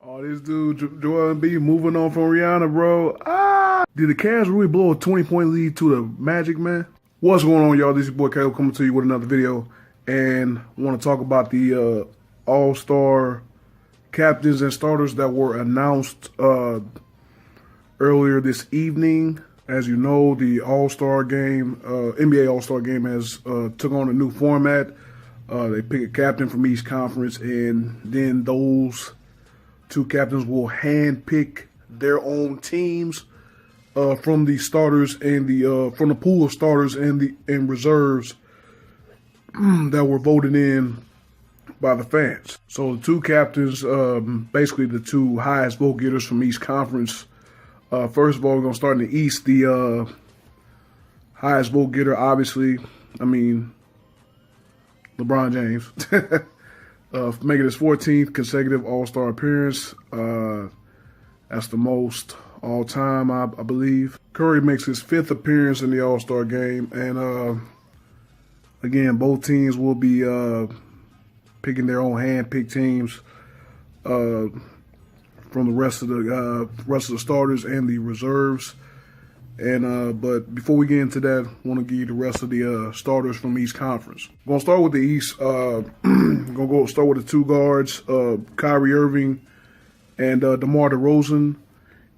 Oh, this dude, Joel Embiid, moving on from Rihanna, bro. Did the Cavs really blow a 20-point lead to the Magic, man? What's going on, y'all? This is your boy Caleb coming to you with another video. And I want to talk about the All-Star captains and starters that were announced earlier this evening. As you know, the All-Star game, NBA All-Star game has took on a new format. They pick a captain from each conference, and then those two captains will hand-pick their own teams from the starters and from the pool of starters and reserves that were voted in by the fans. So the two captains, basically the two highest vote getters from each conference. First of all, we're gonna start in the East. The highest vote getter, obviously, LeBron James. Making his 14th consecutive All-Star appearance. That's the most all-time, I believe. Curry makes his 5th appearance in the All-Star game. And again, both teams will be picking their own hand-picked teams from the rest of the starters and the reserves. And but before we get into that, I want to give you the rest of the starters from each conference. I'm gonna start with the East. I'm gonna start with the two guards, Kyrie Irving and DeMar DeRozan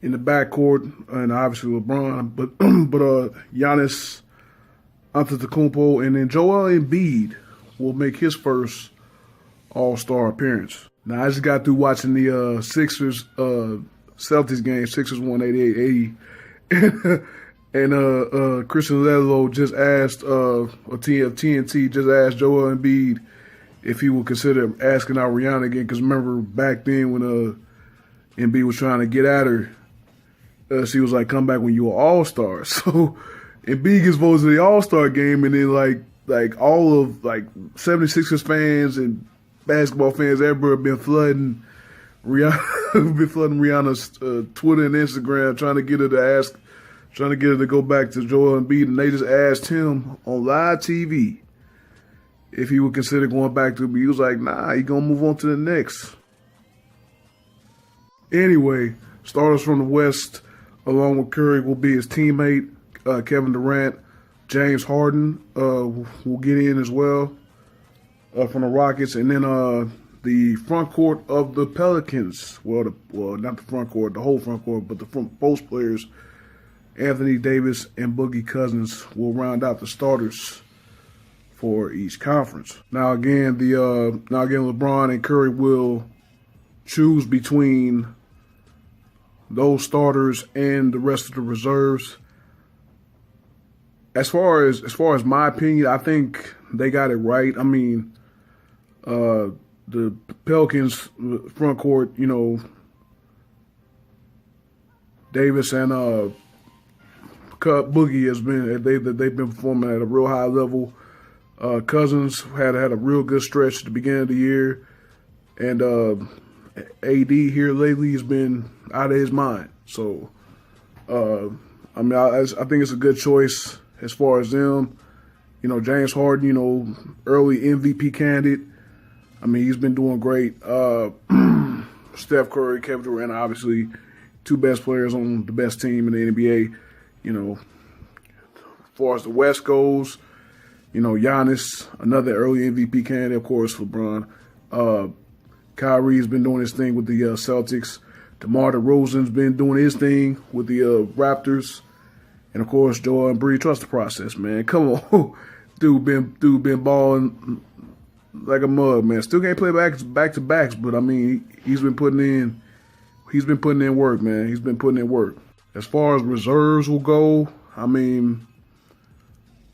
in the backcourt, and obviously LeBron. But Giannis Antetokounmpo and then Joel Embiid will make his first All-Star appearance. Now I just got through watching the Sixers Celtics game. Sixers won 88-80. And Christian Ledlow just asked, TNT just asked Joel Embiid if he would consider asking out Rihanna again. Because remember back then when Embiid was trying to get at her, she was like, "Come back when you're All-Star." So Embiid gets voted to the All-Star game, and then like all of 76ers fans and basketball fans everywhere have been flooding Rihanna's Twitter and Instagram, trying to get her to go back to Joel Embiid, and they just asked him on live TV if he would consider going back to Embiid. He was like, "Nah, he gonna move on to the next." Anyway, starters from the West, along with Curry, will be his teammate Kevin Durant. James Harden will get in as well from the Rockets, and then the front court of the Pelicans, well, not the front court, the whole front court, but the front post players, Anthony Davis and Boogie Cousins will round out the starters for each conference. Now again, LeBron and Curry will choose between those starters and the rest of the reserves. As far as my opinion, I think they got it right. The Pelicans front court, Davis and Boogie they've been performing at a real high level. Cousins had a real good stretch at the beginning of the year, and AD here lately has been out of his mind. So I think it's a good choice as far as them. James Harden, early MVP candidate. He's been doing great. Steph Curry, Kevin Durant, obviously, two best players on the best team in the NBA. As far as the West goes, Giannis, another early MVP candidate, of course, LeBron. Kyrie's been doing his thing with the Celtics. DeMar DeRozan's been doing his thing with the Raptors. And, of course, Joel Embiid. Trust the process, man. Come on. Dude been balling like a mug, man. Still can't play back to backs, but he's been putting in work, man. He's been putting in work. As far as reserves will go, I kind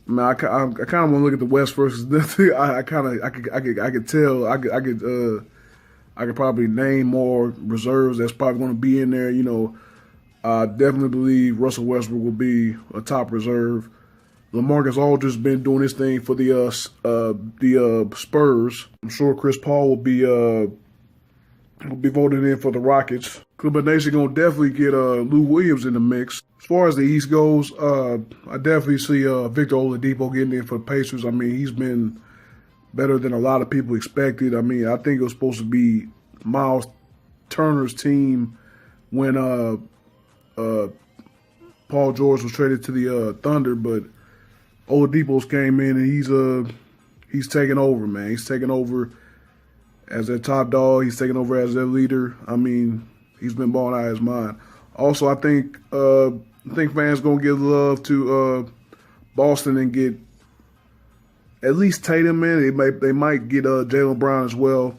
of want to look at the West first. I could probably name more reserves that's probably going to be in there. I definitely believe Russell Westbrook will be a top reserve. LaMarcus Aldridge been doing his thing for the Spurs. I'm sure Chris Paul will be voted in for the Rockets. Clipper Nation gonna definitely get Lou Williams in the mix. As far as the East goes, I definitely see Victor Oladipo getting in for the Pacers. He's been better than a lot of people expected. I think it was supposed to be Miles Turner's team when Paul George was traded to the Thunder, but Oladipo's came in and he's taking over, man. He's taking over as their top dog. He's taking over as their leader. I mean, he's been balling out of his mind. Also, I think fans gonna give love to Boston and get at least Tatum in. They might get Jaylen Brown as well.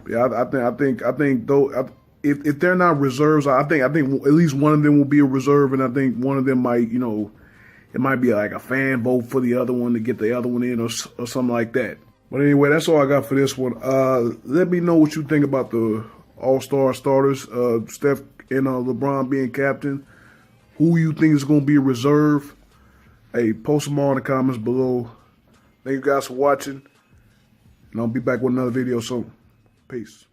Yeah, I think though if they're not reserves, I think at least one of them will be a reserve, and I think one of them might, you know, it might be like a fan vote for the other one to get the other one in or something like that. But anyway, that's all I got for this one. Let me know what you think about the All-Star starters, Steph and LeBron being captain. Who you think is going to be a reserve? Hey, post them all in the comments below. Thank you guys for watching, and I'll be back with another video soon. Peace.